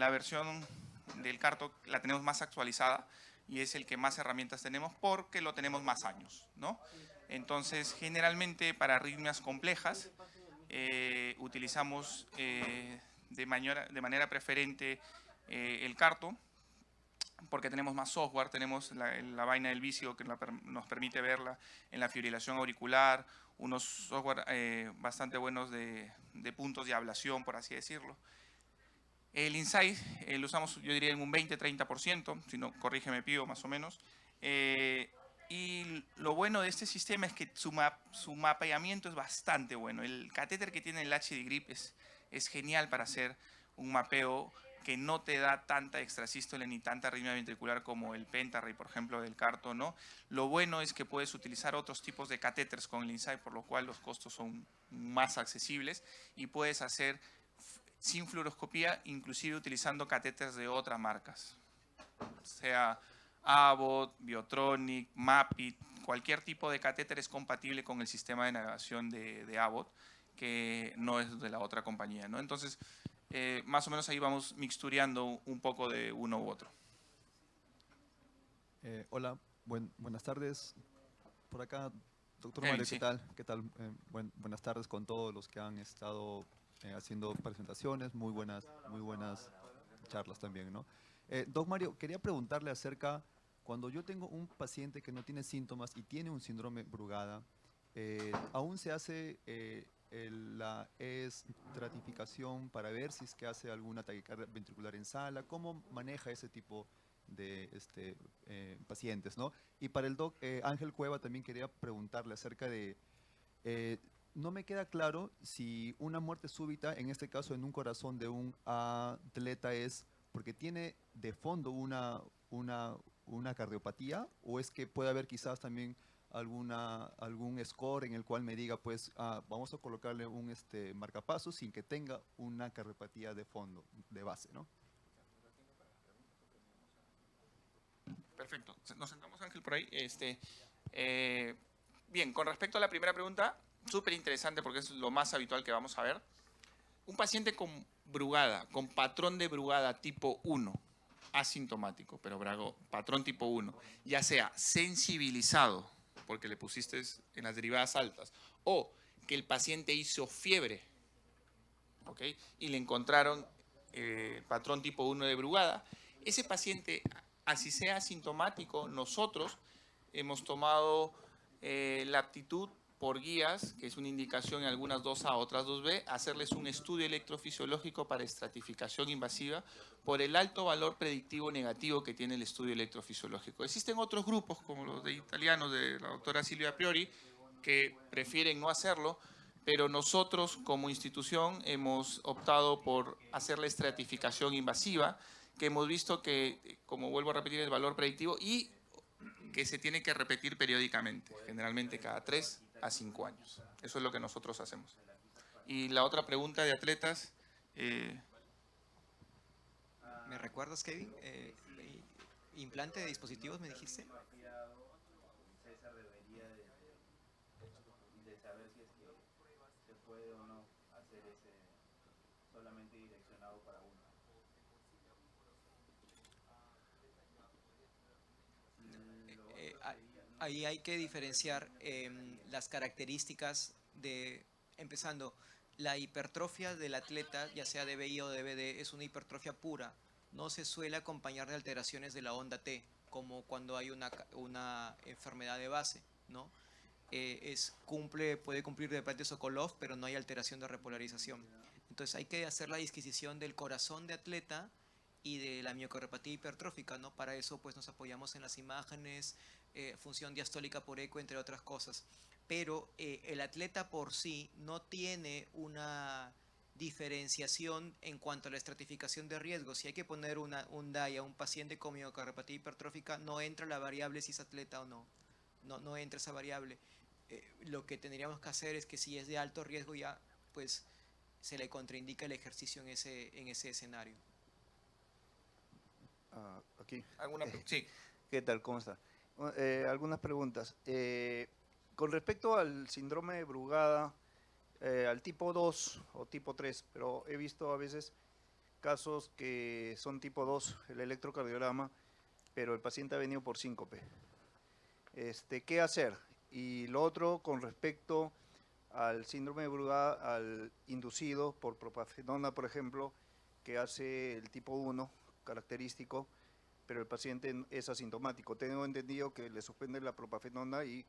la versión del CARTO la tenemos más actualizada y es el que más herramientas tenemos porque lo tenemos más años, ¿no? Entonces, generalmente para arritmias complejas utilizamos de manera preferente el CARTO, porque tenemos más software, tenemos la vaina del vicio que nos permite verla en la fibrilación auricular, unos software bastante buenos de puntos de ablación, por así decirlo. El Insight lo usamos, yo diría, en un 20-30%, si no, corrígeme, Pío, más o menos. Y lo bueno de este sistema es que su mapeamiento es bastante bueno. El catéter que tiene el HD Grip es genial para hacer un mapeo que no te da tanta extrasístole ni tanta arritmia ventricular como el Pentaray, por ejemplo, del CARTO, ¿no? Lo bueno es que puedes utilizar otros tipos de catéteres con el Insight, por lo cual los costos son más accesibles y puedes hacer sin fluoroscopía, inclusive utilizando catéteres de otras marcas, sea Abbott, Biotronic, Mapit, cualquier tipo de catéter es compatible con el sistema de navegación de Abbott, que no es de la otra compañía, ¿no? Entonces, más o menos ahí vamos mixtureando un poco de uno u otro. Hola, buenas tardes. Por acá, doctor Kevin, Mario, ¿qué sí. tal? ¿Qué tal? Buenas tardes con todos los que han estado haciendo presentaciones, muy buenas charlas también, ¿no? Doc Mario, quería preguntarle acerca, cuando yo tengo un paciente que no tiene síntomas y tiene un síndrome Brugada, ¿aún se hace la estratificación para ver si es que hace alguna taquicardia ventricular en sala? ¿Cómo maneja ese tipo de pacientes, ¿no? Y para el doc Ángel Cueva también quería preguntarle acerca de, eh, no me queda claro si una muerte súbita, en este caso en un corazón de un atleta, es porque tiene de fondo una, una cardiopatía, o es que puede haber quizás también algún score en el cual me diga, pues, vamos a colocarle un marcapasos sin que tenga una cardiopatía de fondo, de base, ¿no? Perfecto. Nos sentamos, Ángel, por ahí. Bien, con respecto a la primera pregunta, súper interesante porque es lo más habitual que vamos a ver. Un paciente con Brugada, con patrón de Brugada tipo 1, asintomático, pero patrón tipo 1, ya sea sensibilizado, porque le pusiste en las derivadas altas, o que el paciente hizo fiebre, ¿ok? Y le encontraron patrón tipo 1 de Brugada, ese paciente, así sea asintomático, nosotros hemos tomado la aptitud por guías, que es una indicación en algunas 2A, otras 2B, hacerles un estudio electrofisiológico para estratificación invasiva por el alto valor predictivo negativo que tiene el estudio electrofisiológico. Existen otros grupos, como los de italianos de la doctora Silvia Priori, que prefieren no hacerlo, pero nosotros como institución hemos optado por hacer la estratificación invasiva, que hemos visto que, como vuelvo a repetir, el valor predictivo y que se tiene que repetir periódicamente, generalmente cada 3 a 5 años. Eso es lo que nosotros hacemos. Y la otra pregunta de atletas... ¿Me recuerdas, Kevin? ¿Implante de dispositivos me dijiste? Ahí hay que diferenciar las características de, empezando, la hipertrofia del atleta, ya sea de BI o de BD, es una hipertrofia pura. No se suele acompañar de alteraciones de la onda T, como cuando hay una enfermedad de base, ¿no? Puede cumplir de repente Sokolov, pero no hay alteración de repolarización. Entonces hay que hacer la disquisición del corazón de atleta y de la miocardiopatía hipertrófica, ¿no? Para eso pues nos apoyamos en las imágenes, función diastólica por eco, entre otras cosas. Pero el atleta por sí no tiene una diferenciación en cuanto a la estratificación de riesgo. Si hay que poner un DAI a un paciente con miocardiopatía hipertrófica, no entra la variable si es atleta o no. No entra esa variable. Lo que tendríamos que hacer es que si es de alto riesgo ya, pues se le contraindica el ejercicio en ese escenario. Aquí. Sí. ¿Qué tal? ¿Cómo está? Algunas preguntas. Con respecto al síndrome de Brugada, al tipo 2 o tipo 3, pero he visto a veces casos que son tipo 2, el electrocardiograma, pero el paciente ha venido por síncope. ¿Qué hacer? Y lo otro con respecto al síndrome de Brugada, al inducido por propafenona, por ejemplo, que hace el tipo 1 característico, pero el paciente es asintomático. Tengo entendido que le suspende la propafenona y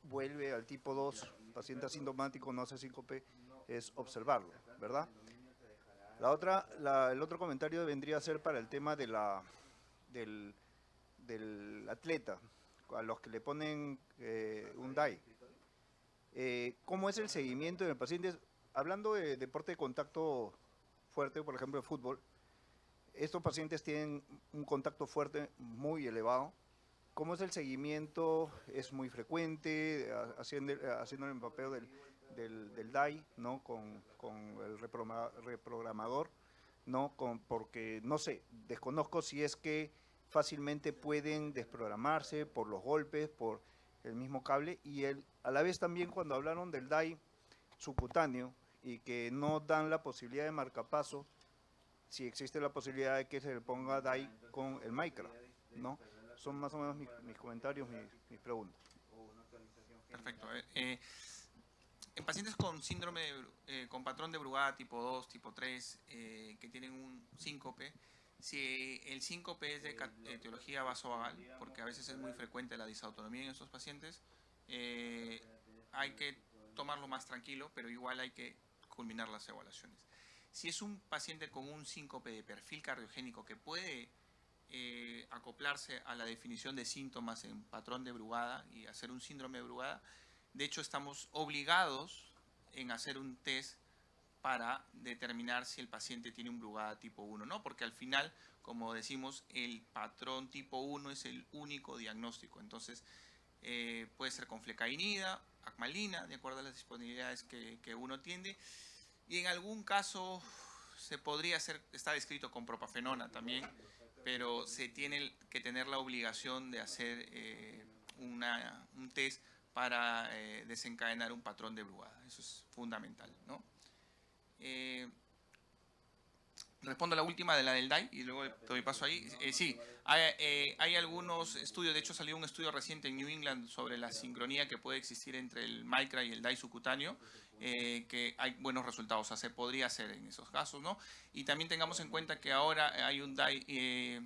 vuelve al tipo 2, paciente asintomático, no hace síncope, es observarlo, ¿verdad? El otro comentario vendría a ser para el tema de del atleta, a los que le ponen un DAI. ¿Cómo es el seguimiento del paciente? Hablando de deporte de contacto fuerte, por ejemplo, de fútbol, estos pacientes tienen un contacto fuerte muy elevado. ¿Cómo es el seguimiento? ¿Es muy frecuente? Haciendo el empapeo del DAI, ¿no? Con el reprogramador, ¿no? Porque, no sé, desconozco si es que fácilmente pueden desprogramarse por los golpes, por el mismo cable, y a la vez también cuando hablaron del DAI subcutáneo y que no dan la posibilidad de marcapaso, si existe la posibilidad de que se le ponga DAI con el Micra, ¿no? Son más o menos mis comentarios, mis preguntas. Perfecto. En pacientes con síndrome, con patrón de Brugada tipo 2, tipo 3, que tienen un síncope, si el síncope es de etiología vasovagal, porque a veces es muy frecuente la disautonomía en estos pacientes, hay que tomarlo más tranquilo, pero igual hay que culminar las evaluaciones. Si es un paciente con un síncope de perfil cardiogénico que puede acoplarse a la definición de síntomas en patrón de Brugada y hacer un síndrome de Brugada, de hecho estamos obligados en hacer un test para determinar si el paciente tiene un Brugada tipo 1, ¿no? Porque al final, como decimos, el patrón tipo 1 es el único diagnóstico. Entonces, puede ser con flecainida, acmalina, de acuerdo a las disponibilidades que uno tiene. Y en algún caso se podría hacer, está descrito con propafenona también, pero se tiene que tener la obligación de hacer un test para desencadenar un patrón de Brugada. Eso es fundamental, ¿no? Respondo a la última de la del DAI y luego te doy paso ahí. Sí, hay algunos estudios, de hecho salió un estudio reciente en New England sobre la sincronía que puede existir entre el Micra y el DAI subcutáneo, que hay buenos resultados, o sea, se podría hacer en esos casos, ¿no? Y también tengamos en cuenta que ahora hay un DAI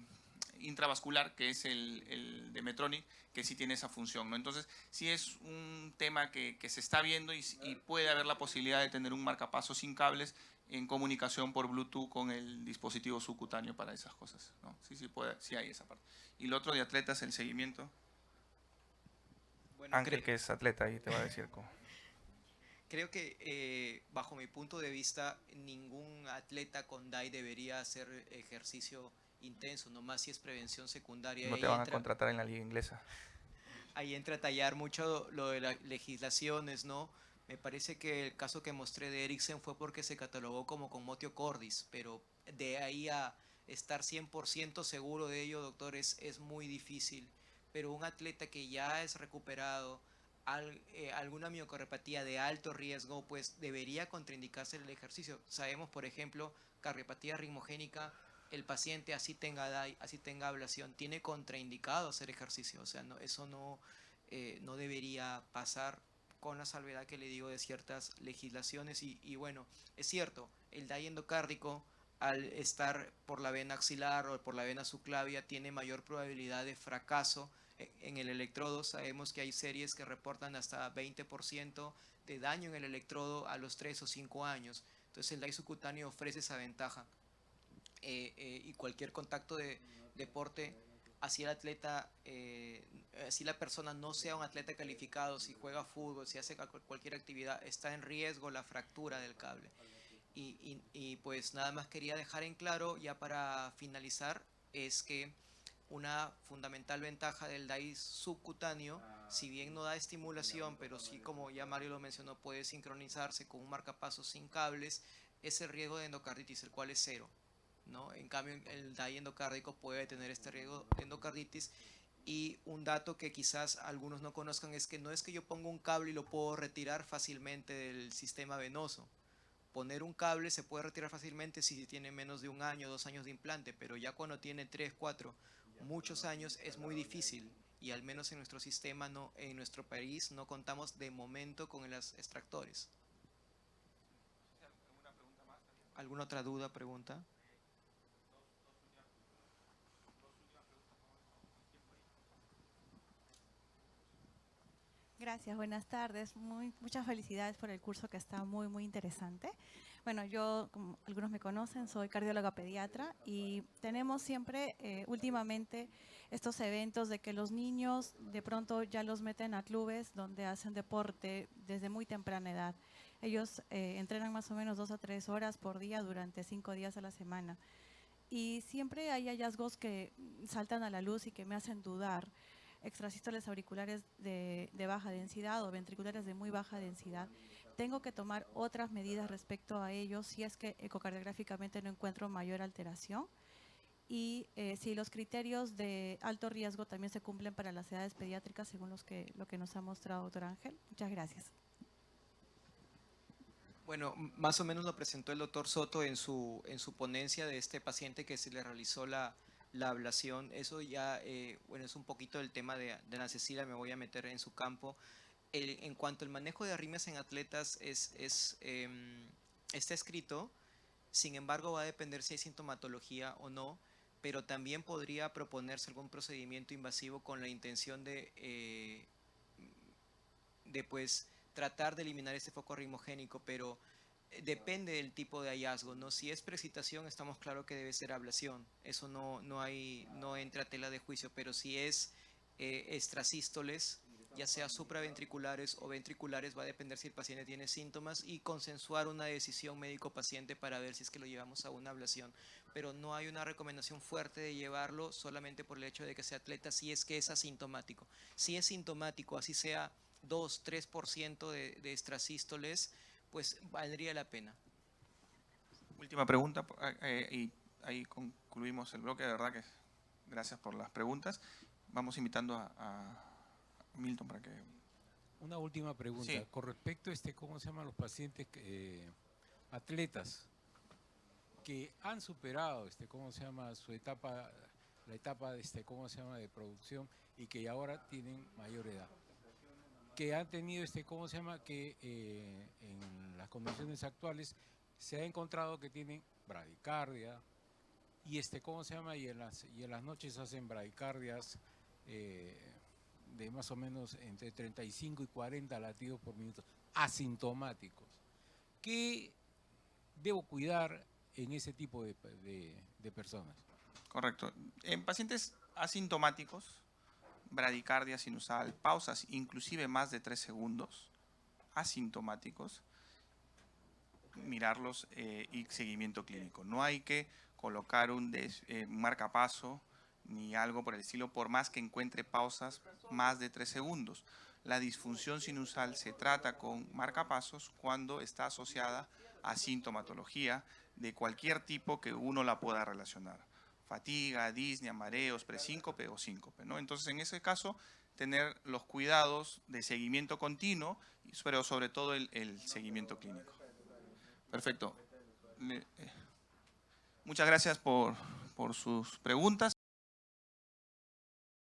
intravascular, que es el de Medtronic, que sí tiene esa función, ¿no? Entonces, sí es un tema que se está viendo y puede haber la posibilidad de tener un marcapaso sin cables en comunicación por Bluetooth con el dispositivo subcutáneo para esas cosas, ¿no? Sí puede, sí hay esa parte. Y lo otro de atletas, el seguimiento. Bueno, Ángel, que es atleta, ahí te va a decir cómo. creo que bajo mi punto de vista, ningún atleta con DAI debería hacer ejercicio intenso, nomás si es prevención secundaria. No te van a contratar en la liga inglesa. Ahí entra a tallar mucho lo de las legislaciones, ¿no? Me parece que el caso que mostré de Eriksen fue porque se catalogó como con motio cordis, pero de ahí a estar 100% seguro de ello, doctor, es muy difícil. Pero un atleta que ya es recuperado, alguna miocardiopatía de alto riesgo, pues debería contraindicarse el ejercicio. Sabemos, por ejemplo, cardiopatía ritmogénica, el paciente así tenga DAI, así tenga ablación, tiene contraindicado hacer ejercicio. O sea, no, eso no debería pasar, con la salvedad que le digo de ciertas legislaciones. Y bueno, es cierto, el DAI endocárdico, al estar por la vena axilar o por la vena subclavia, tiene mayor probabilidad de fracaso en el electrodo. Sabemos que hay series que reportan hasta 20% de daño en el electrodo a los 3 o 5 años. Entonces el DAI subcutáneo ofrece esa ventaja. Y cualquier contacto de deporte, así el atleta, así la persona no sea un atleta calificado, si juega fútbol, si hace cualquier actividad, está en riesgo la fractura del cable. Y pues nada más quería dejar en claro, ya para finalizar, es que una fundamental ventaja del DAI subcutáneo, si bien no da estimulación, pero sí, como ya Mario lo mencionó, puede sincronizarse con un marcapasos sin cables, es el riesgo de endocarditis, el cual es cero, ¿no? En cambio, el DAI endocárdico puede tener este riesgo de endocarditis. Y un dato que quizás algunos no conozcan es que no es que yo ponga un cable y lo puedo retirar fácilmente del sistema venoso. poner un cable se puede retirar fácilmente si tiene menos de 1 año, 2 años de implante, pero ya cuando tiene 3, 4, muchos años es muy difícil. Y al menos en nuestro sistema, no, en nuestro país, no contamos de momento con los extractores. ¿Alguna otra duda, pregunta? Gracias, buenas tardes. Muchas felicidades por el curso que está muy interesante. Bueno, yo, como algunos me conocen, soy cardióloga pediatra y tenemos siempre, últimamente, estos eventos de que los niños de pronto ya los meten a clubes donde hacen deporte desde muy temprana edad. Ellos entrenan más o menos 2 a 3 horas por día durante 5 días a la semana. Y siempre hay hallazgos que saltan a la luz y que me hacen dudar. Extrasístoles auriculares de baja densidad o ventriculares de muy baja densidad. Tengo que tomar otras medidas respecto a ellos si es que ecocardiográficamente no encuentro mayor alteración. Y si los criterios de alto riesgo también se cumplen para las edades pediátricas según lo que nos ha mostrado doctor Ángel. Muchas gracias. Bueno, más o menos lo presentó el doctor Soto en su ponencia de este paciente que se le realizó la ablación. Eso ya, bueno, es un poquito el tema de Ana Cecilia, me voy a meter en su campo. En cuanto al manejo de arritmias en atletas, está escrito, sin embargo va a depender si hay sintomatología o no, pero también podría proponerse algún procedimiento invasivo con la intención de pues tratar de eliminar este foco arritmogénico, pero depende del tipo de hallazgo, ¿no? Si es preexcitación, estamos claros que debe ser ablación, eso no entra a tela de juicio, pero si es extrasístoles, ya sea supraventriculares o ventriculares, va a depender si el paciente tiene síntomas y consensuar una decisión médico-paciente para ver si es que lo llevamos a una ablación. Pero no hay una recomendación fuerte de llevarlo solamente por el hecho de que sea atleta si es que es asintomático. Si es sintomático, así sea 2-3% de extrasístoles, pues valdría la pena. Última pregunta, y ahí concluimos el bloque. De verdad que gracias por las preguntas. Vamos invitando a Milton para que... Una última pregunta. Sí. Con respecto a ¿cómo se llaman los pacientes atletas que han superado ¿cómo se llama? Su etapa, la etapa ¿cómo se llama? De producción y que ahora tienen mayor edad? Que han tenido ¿cómo se llama? Que en las condiciones actuales se ha encontrado que tienen bradicardia y ¿cómo se llama? Y en las noches hacen bradicardias de más o menos entre 35 y 40 latidos por minuto, asintomáticos. ¿Qué debo cuidar en ese tipo de personas? Correcto. En pacientes asintomáticos, bradicardia sinusal, pausas inclusive más de 3 segundos, asintomáticos, mirarlos y seguimiento clínico. No hay que colocar un marcapaso ni algo por el estilo, por más que encuentre pausas más de 3 segundos. La disfunción sinusal se trata con marcapasos cuando está asociada a sintomatología de cualquier tipo que uno la pueda relacionar. Fatiga, disnea, mareos, presíncope o síncope, ¿no? Entonces, en ese caso, tener los cuidados de seguimiento continuo, pero sobre todo el seguimiento clínico. Perfecto. Muchas gracias por sus preguntas.